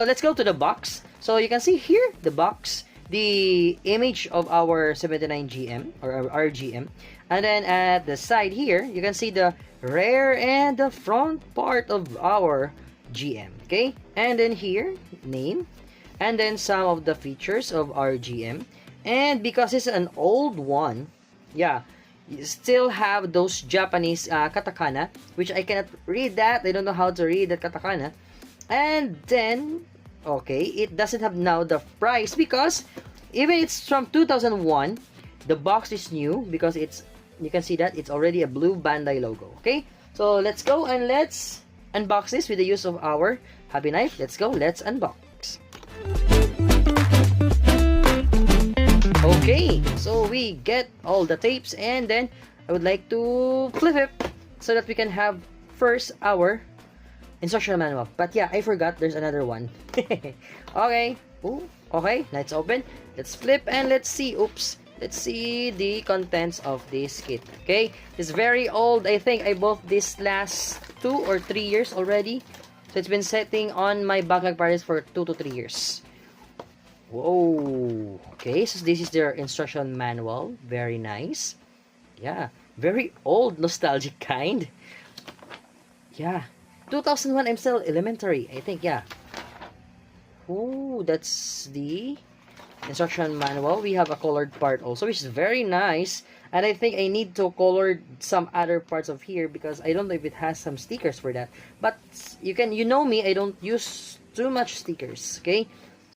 let's go to the box. So you can see here the box, the image of our 79GM or our RGM, and then at the side here you can see the rear and the front part of our GM. Okay, and then here name, and then some of the features of our GM. And because it's an old one, yeah, you still have those Japanese katakana, which I cannot read that. I don't know how to read that katakana. And then, okay, it doesn't have now the price because even it's from 2001, the box is new because it's, you can see that it's already a blue Bandai logo. Okay, so let's go and let's unbox this with the use of our hobby knife. Let's go, let's unbox. Okay, so we get all the tapes, and then I would like to flip it so that we can have first our instructional manual. But yeah, I forgot there's another one. Okay. Ooh, okay, let's open. Let's flip and let's see. Oops. Let's see the contents of this kit. Okay. It's very old. I think I bought this last 2 or 3 years already. So it's been sitting on my backlog parties for 2 to 3 years. Whoa. Okay, so this is their instruction manual. Very nice. Yeah. Very old, nostalgic kind. Yeah. 2001, I'm still elementary, I think, yeah. Oh, that's the instruction manual. We have a colored part also, which is very nice. And I think I need to color some other parts of here because I don't know if it has some stickers for that. But you know me, I don't use too much stickers, okay?